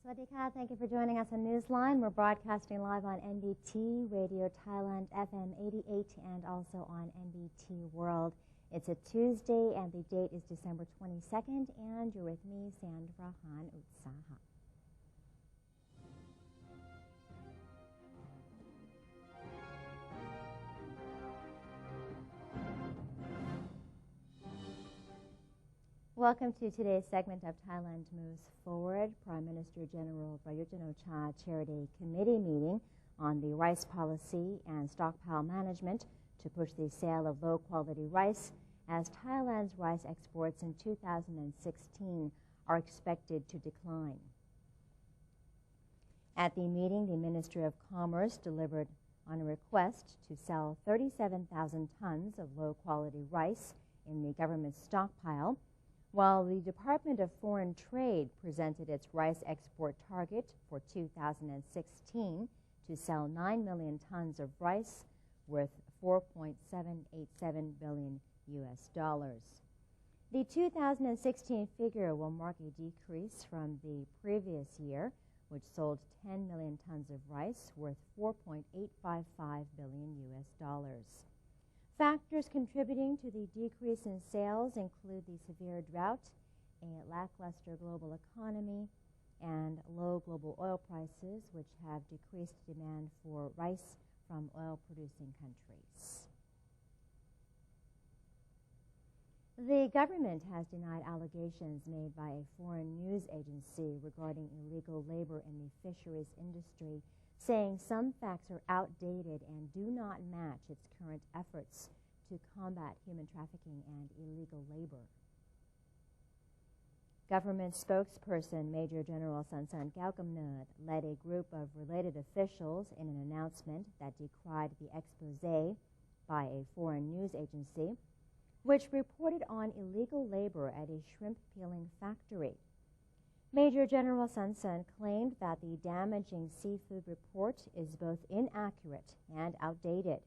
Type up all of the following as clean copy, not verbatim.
Swadika, thank you for joining us on Newsline. We're broadcasting live on NBT Radio Thailand FM 88 and also on NBT World. It's a Tuesday and the date is December 22nd, and you're with me, Sandra Han Utsaha. Welcome to today's segment of Thailand Moves Forward. Prime Minister General Prayut Chan-o-cha chaired a committee meeting on the rice policy and stockpile management to push the sale of low-quality rice, as Thailand's rice exports in 2016 are expected to decline. At the meeting, the Ministry of Commerce delivered on a request to sell 37,000 tons of low-quality rice in the government's stockpile, while the Department of Foreign Trade presented its rice export target for 2016 to sell 9 million tons of rice worth $4.787 billion. The 2016 figure will mark a decrease from the previous year, which sold 10 million tons of rice worth $4.855 billion. Factors contributing to the decrease in sales include the severe drought, a lackluster global economy, and low global oil prices, which have decreased demand for rice from oil-producing countries. The government has denied allegations made by a foreign news agency regarding illegal labor in the fisheries industry, saying some facts are outdated and do not match its current efforts to combat human trafficking and illegal labor. Government spokesperson Major General Sansan Gaukamnerd led a group of related officials in an announcement that decried the expose by a foreign news agency, which reported on illegal labor at a shrimp peeling factory. Major General Sansan claimed that the damaging seafood report is both inaccurate and outdated.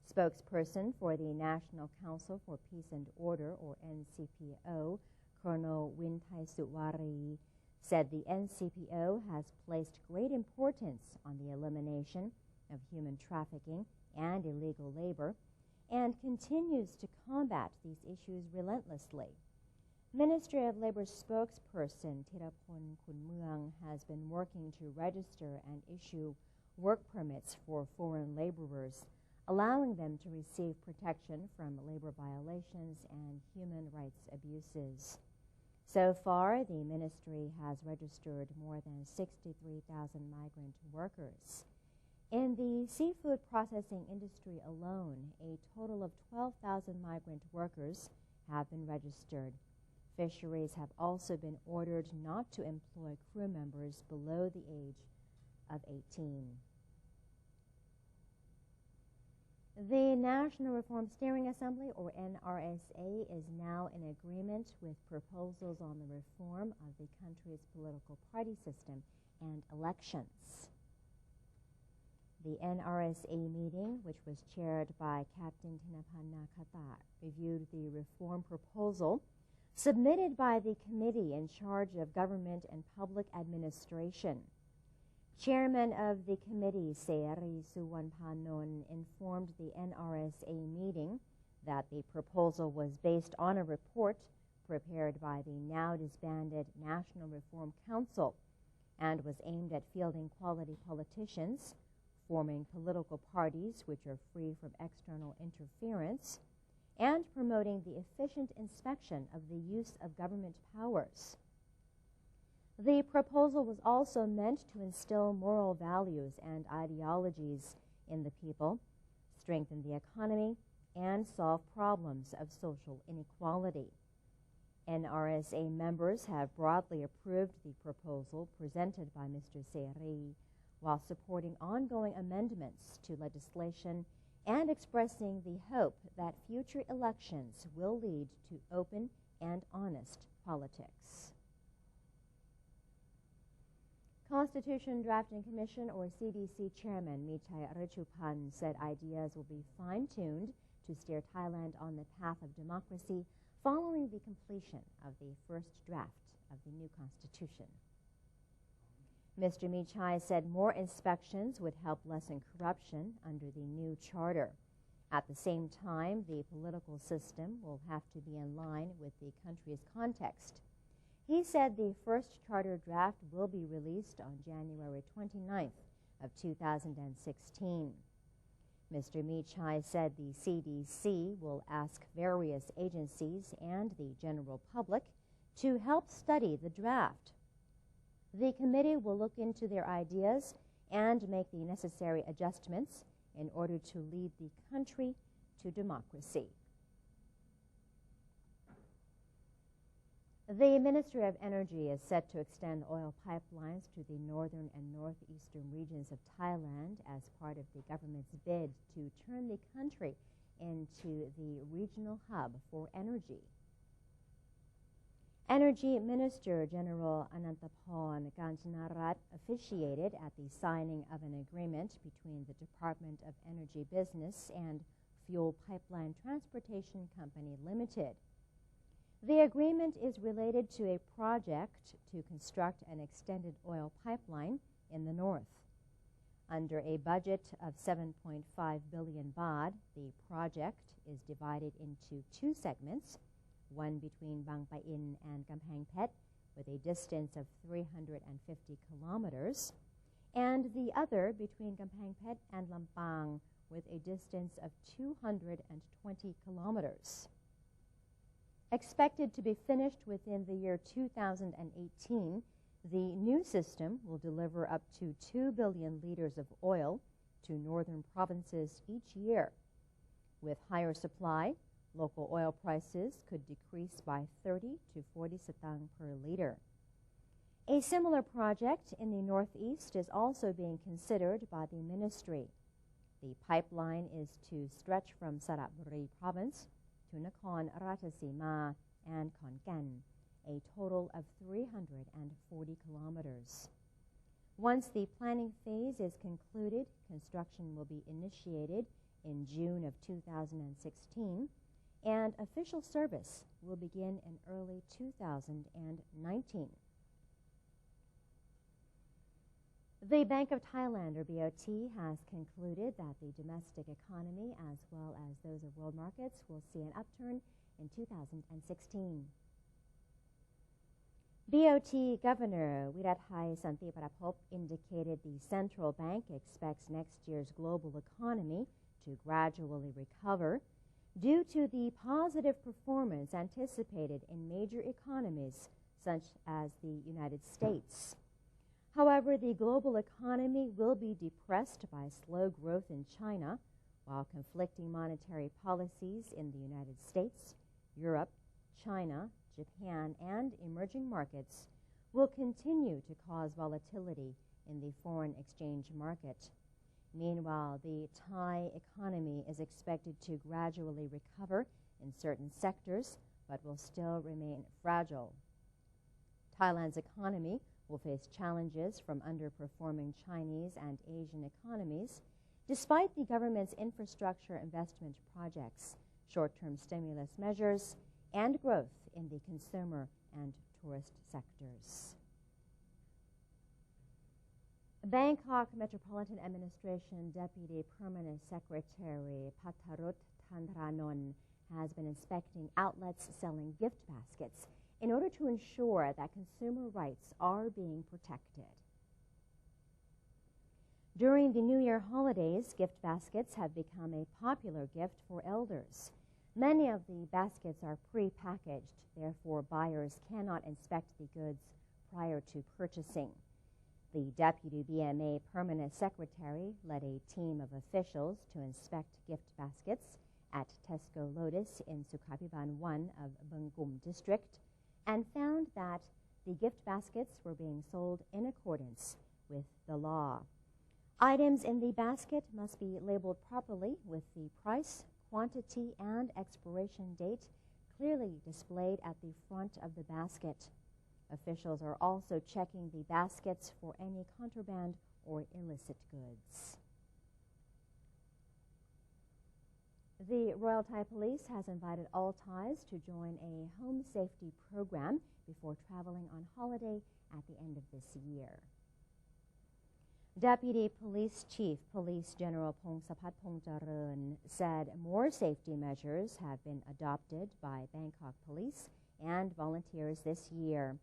Spokesperson for the National Council for Peace and Order, or NCPO, Colonel Winthai Suwari, said the NCPO has placed great importance on the elimination of human trafficking and illegal labor and continues to combat these issues relentlessly. Ministry of Labor spokesperson Thirapon Kunmuang has been working to register and issue work permits for foreign laborers, allowing them to receive protection from labor violations and human rights abuses. So far, the ministry has registered more than 63,000 migrant workers. In the seafood processing industry alone, a total of 12,000 migrant workers have been registered. Fisheries have also been ordered not to employ crew members below the age of 18. The National Reform Steering Assembly, or NRSA, is now in agreement with proposals on the reform of the country's political party system and elections. The NRSA meeting, which was chaired by Captain Tinapan Nakata, reviewed the reform proposal submitted by the committee in charge of government and public administration. Chairman of the committee, Seri Suwanpanon, informed the NRSA meeting that the proposal was based on a report prepared by the now disbanded National Reform Council and was aimed at fielding quality politicians, forming political parties which are free from external interference, and promoting the efficient inspection of the use of government powers. The proposal was also meant to instill moral values and ideologies in the people, strengthen the economy, and solve problems of social inequality. NRSA members have broadly approved the proposal presented by Mr. Seri, while supporting ongoing amendments to legislation and expressing the hope that future elections will lead to open and honest politics. Constitution Drafting Commission, or CDC Chairman Michai Rachupan, said ideas will be fine-tuned to steer Thailand on the path of democracy following the completion of the first draft of the new constitution. Mr. Michai said more inspections would help lessen corruption under the new charter. At the same time, the political system will have to be in line with the country's context. He said the first charter draft will be released on January 29th of 2016. Mr. Michai said the CDC will ask various agencies and the general public to help study the draft. The committee will look into their ideas and make the necessary adjustments in order to lead the country to democracy. The Ministry of Energy is set to extend oil pipelines to the northern and northeastern regions of Thailand as part of the government's bid to turn the country into the regional hub for energy. Energy Minister General Anantaporn Kanchanarat officiated at the signing of an agreement between the Department of Energy Business and Fuel Pipeline Transportation Company Limited. The agreement is related to a project to construct an extended oil pipeline in the north. Under a budget of 7.5 billion baht, the project is divided into two segments, one between Bang Pa-in and Kamphaeng Phet with a distance of 350 kilometers, and the other between Kamphaeng Phet and Lampang with a distance of 220 kilometers. Expected to be finished within the year 2018, the new system will deliver up to 2 billion liters of oil to northern provinces each year. With higher supply, local oil prices could decrease by 30 to 40 satang per liter. A similar project in the northeast is also being considered by the ministry. The pipeline is to stretch from Saratburi province to Nakhon Ratchasima and Khon Kaen, a total of 340 kilometers. Once the planning phase is concluded, construction will be initiated in June of 2016, and official service will begin in early 2019. The Bank of Thailand, or BOT, has concluded that the domestic economy, as well as those of world markets, will see an upturn in 2016. BOT Governor Wirathai Santiparapop indicated the central bank expects next year's global economy to gradually recover due to the positive performance anticipated in major economies such as the United States. However, the global economy will be depressed by slow growth in China, while conflicting monetary policies in the United States, Europe, China, Japan, and emerging markets will continue to cause volatility in the foreign exchange market. Meanwhile, the Thai economy is expected to gradually recover in certain sectors, but will still remain fragile. Thailand's economy will face challenges from underperforming Chinese and Asian economies, despite the government's infrastructure investment projects, short-term stimulus measures, and growth in the consumer and tourist sectors. Bangkok Metropolitan Administration Deputy Permanent Secretary Patharut Thanranon has been inspecting outlets selling gift baskets in order to ensure that consumer rights are being protected. During the New Year holidays, gift baskets have become a popular gift for elders. Many of the baskets are pre-packaged, therefore buyers cannot inspect the goods prior to purchasing. The Deputy BMA Permanent Secretary led a team of officials to inspect gift baskets at Tesco Lotus in Sukhaviban 1 of Bangum District, and found that the gift baskets were being sold in accordance with the law. Items in the basket must be labeled properly with the price, quantity, and expiration date clearly displayed at the front of the basket. Officials are also checking the baskets for any contraband or illicit goods. The Royal Thai Police has invited all Thais to join a home safety program before traveling on holiday at the end of this year. Deputy Police Chief Police General Pongsapat Pongjaran said more safety measures have been adopted by Bangkok Police and volunteers this year.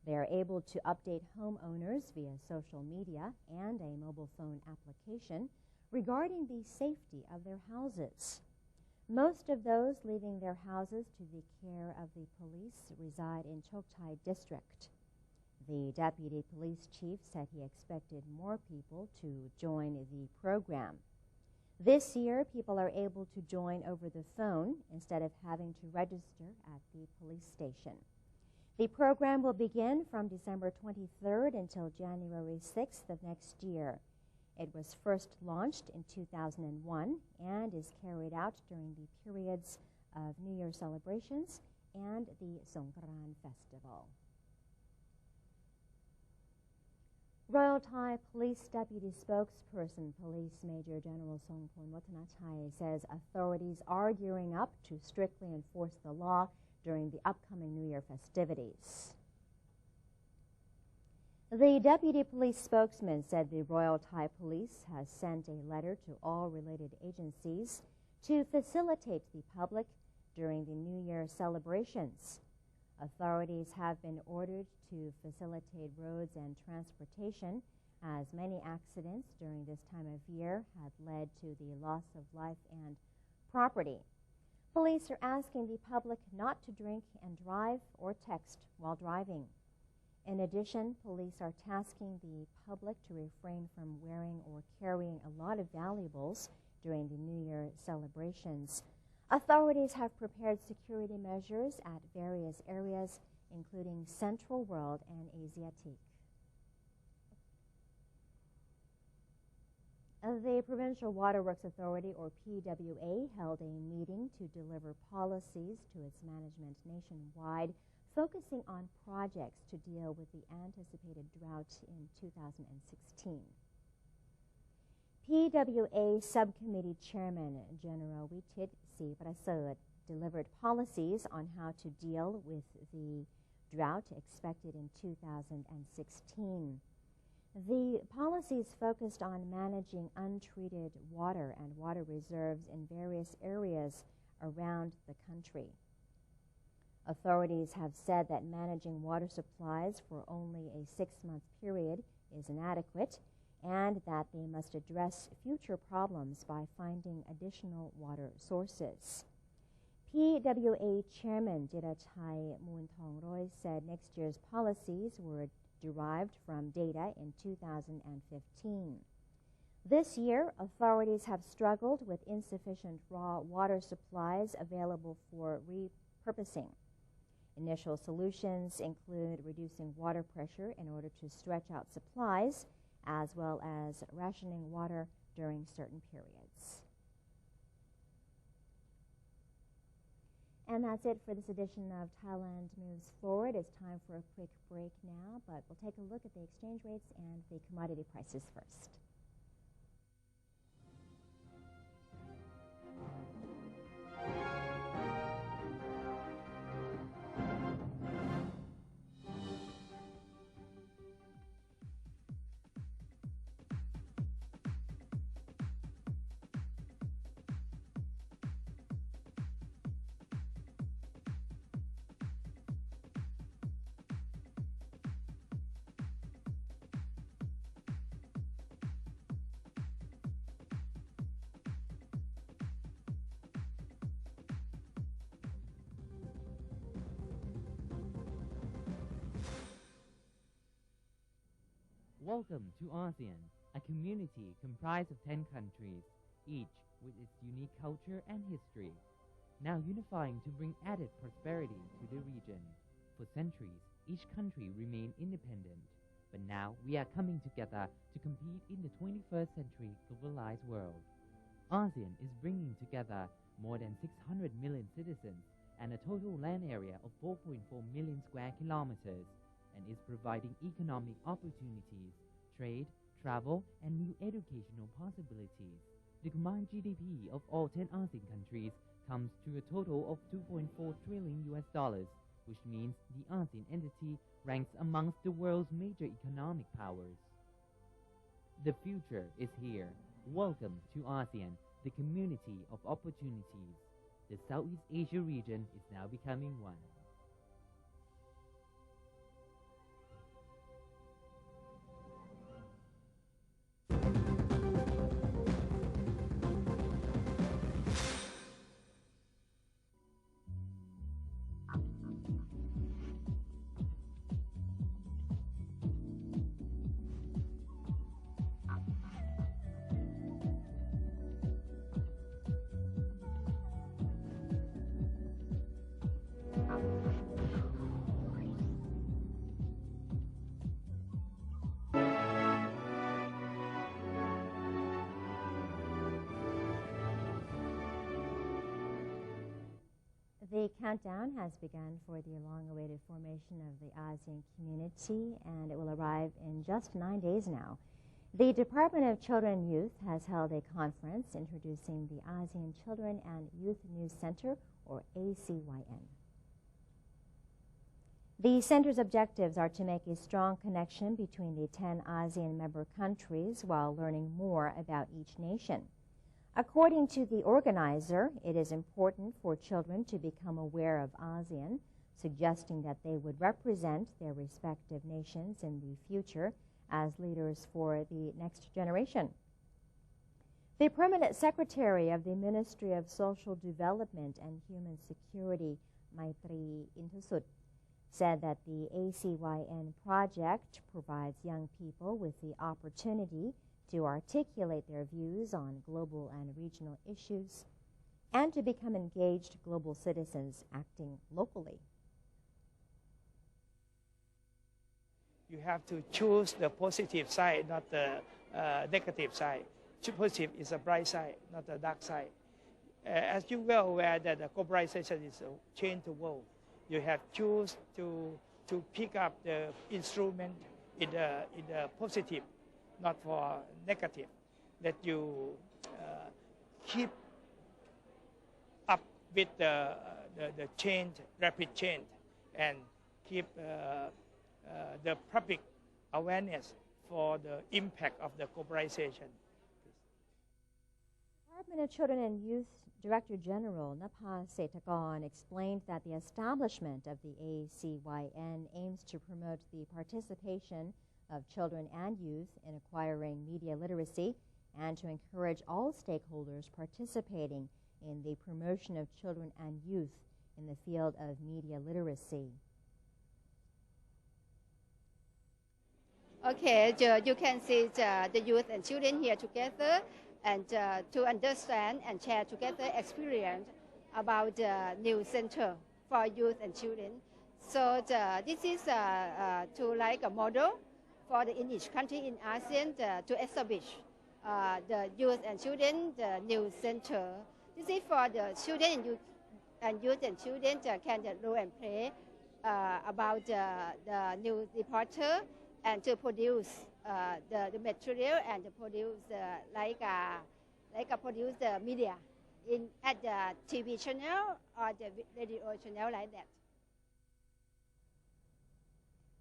They are able to update homeowners via social media and a mobile phone application regarding the safety of their houses. Most of those leaving their houses to the care of the police reside in Chokchai District. The deputy police chief said he expected more people to join the program. This year, people are able to join over the phone instead of having to register at the police station. The program will begin from December 23rd until January 6th of next year. It was first launched in 2001 and is carried out during the periods of New Year celebrations and the Songkran Festival. Royal Thai Police Deputy Spokesperson Police Major General Songpon Watanachai says authorities are gearing up to strictly enforce the law during the upcoming New Year festivities. The deputy police spokesman said the Royal Thai Police has sent a letter to all related agencies to facilitate the public during the New Year celebrations. Authorities have been ordered to facilitate roads and transportation, as many accidents during this time of year have led to the loss of life and property. Police are asking the public not to drink and drive or text while driving. In addition, police are tasking the public to refrain from wearing or carrying a lot of valuables during the New Year celebrations. Authorities have prepared security measures at various areas, including Central World and Asiatique. The Provincial Waterworks Authority, or PWA, held a meeting to deliver policies to its management nationwide, focusing on projects to deal with the anticipated drought in 2016. PWA Subcommittee Chairman General Witit Siprasert delivered policies on how to deal with the drought expected in 2016. The policies focused on managing untreated water and water reserves in various areas around the country. Authorities have said that managing water supplies for only a 6-month period is inadequate and that they must address future problems by finding additional water sources. PWA Chairman Jiratai Muntongroy said next year's policies were derived from data in 2015. This year, authorities have struggled with insufficient raw water supplies available for repurposing. Initial solutions include reducing water pressure in order to stretch out supplies, as well as rationing water during certain periods. And that's it for this edition of Thailand Moves Forward. It's time for a quick break now, but we'll take a look at the exchange rates and the commodity prices first. Welcome to ASEAN, a community comprised of 10 countries, each with its unique culture and history, now unifying to bring added prosperity to the region. For centuries, each country remained independent, but now we are coming together to compete in the 21st century globalized world. ASEAN is bringing together more than 600 million citizens and a total land area of 4.4 million square kilometers, and is providing economic opportunities, trade, travel, and new educational possibilities. The combined GDP of all 10 ASEAN countries comes to a total of $2.4 trillion, which means the ASEAN entity ranks amongst the world's major economic powers. The future is here. Welcome to ASEAN, the community of opportunities. The Southeast Asia region is now becoming one. The countdown has begun for the long-awaited formation of the ASEAN community, and it will arrive in just 9 days now. The Department of Children and Youth has held a conference introducing the ASEAN Children and Youth News Center, or ACYN. The center's objectives are to make a strong connection between the 10 ASEAN member countries while learning more about each nation. According to the organizer, it is important for children to become aware of ASEAN, suggesting that they would represent their respective nations in the future as leaders for the next generation. The Permanent Secretary of the Ministry of Social Development and Human Security, Maitri Intusut, said that the ACYN project provides young people with the opportunity to articulate their views on global and regional issues and to become engaged global citizens acting locally. You have to choose the positive side, not the negative side. Positive is a bright side, not the dark side. As you well aware that the globalization is a change the world. You have choose to pick up the instrument in the positive, not for negative, that you keep up with the change, rapid change, and keep the public awareness for the impact of the globalization. Department of Children and Youth Director General Napa Setagon explained that the establishment of the ACYN aims to promote the participation of children and youth in acquiring media literacy and to encourage all stakeholders participating in the promotion of children and youth in the field of media literacy. Okay, you can see the youth and children here together and to understand and share together experience about the new center for youth and children. So this is to like a model for in each country in ASEAN to establish the youth and children, the new center. This is for the children and youth and children can role and play about the new reporter and to produce the material and to produce produce the media at the TV channel or the radio channel like that.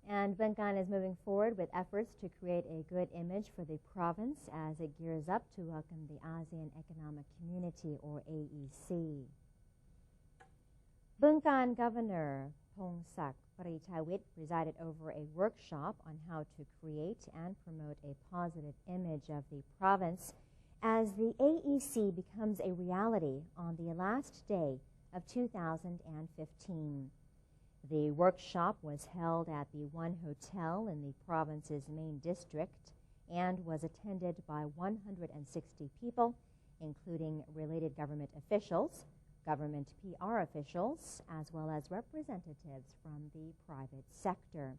And Bangkan is moving forward with efforts to create a good image for the province as it gears up to welcome the ASEAN Economic Community, or AEC. Bangkan Governor Pongsak Paritawit presided over a workshop on how to create and promote a positive image of the province as the AEC becomes a reality on the last day of 2015. The workshop was held at the One Hotel in the province's main district and was attended by 160 people, including related government officials, government PR officials, as well as representatives from the private sector.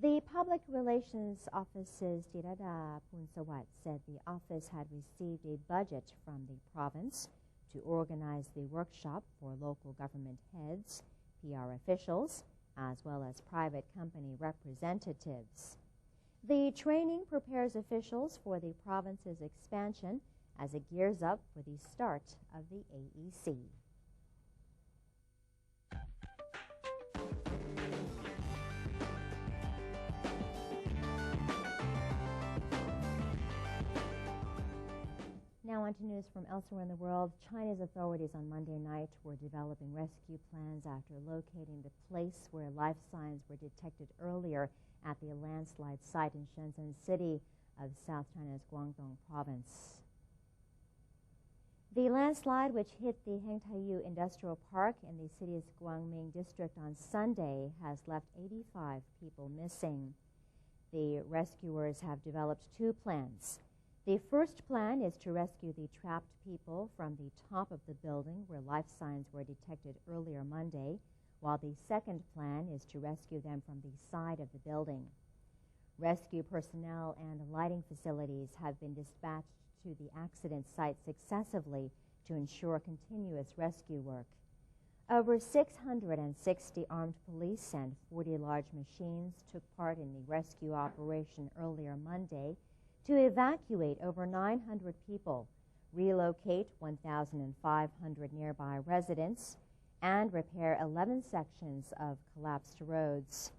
The Public Relations Office's Tirada Punsawat said the office had received a budget from the province to organize the workshop for local government heads, PR officials, as well as private company representatives. The training prepares officials for the province's expansion as it gears up for the start of the AEC. on to news from elsewhere in the world. China's authorities on Monday night were developing rescue plans after locating the place where life signs were detected earlier at the landslide site in Shenzhen City of South China's Guangdong province. The landslide, which hit the Hengtaiyu Industrial Park in the city's Guangming district on Sunday, has left 85 people missing. The rescuers have developed two plans. The first plan is to rescue the trapped people from the top of the building where life signs were detected earlier Monday, while the second plan is to rescue them from the side of the building. Rescue personnel and lighting facilities have been dispatched to the accident site successively to ensure continuous rescue work. Over 660 armed police and 40 large machines took part in the rescue operation earlier Monday to evacuate over 900 people, relocate 1,500 nearby residents, and repair 11 sections of collapsed roads.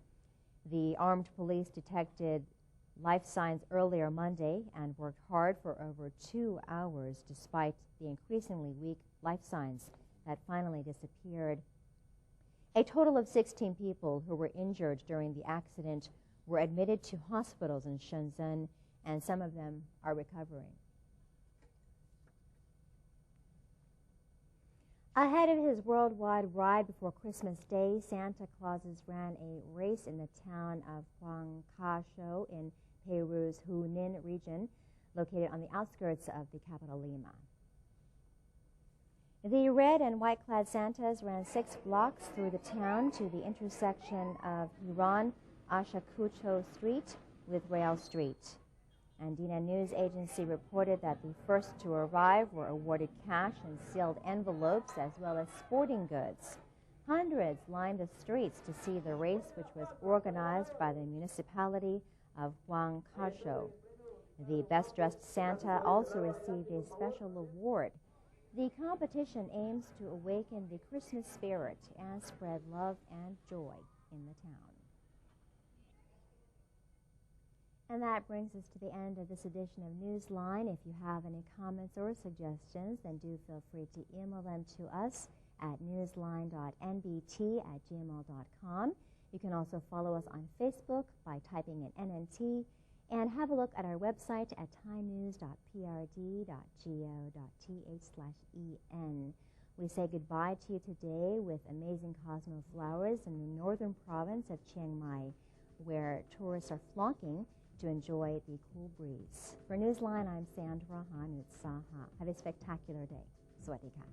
The armed police detected life signs earlier Monday and worked hard for over 2 hours despite the increasingly weak life signs that finally disappeared. A total of 16 people who were injured during the accident were admitted to hospitals in Shenzhen, and some of them are recovering. Ahead of his worldwide ride before Christmas Day, Santa Clauses ran a race in the town of Huangcasho in Peru's Hunan region, located on the outskirts of the capital Lima. The red and white-clad Santas ran 6 blocks through the town to the intersection of Huron Ayacucho Street with Rail Street. Andina News Agency reported that the first to arrive were awarded cash and sealed envelopes as well as sporting goods. Hundreds lined the streets to see the race, which was organized by the municipality of Huangcasho. The best-dressed Santa also received a special award. The competition aims to awaken the Christmas spirit and spread love and joy in the town. And that brings us to the end of this edition of Newsline. If you have any comments or suggestions, then do feel free to email them to us at newsline.nbt@gmail.com. You can also follow us on Facebook by typing in NNT, and have a look at our website at thainews.prd.go.th/en. We say goodbye to you today with amazing cosmo flowers in the northern province of Chiang Mai, where tourists are flocking to enjoy the cool breeze. For Newsline, I'm Sandra Hanutsaha. Have a spectacular day. Sawasdee ka.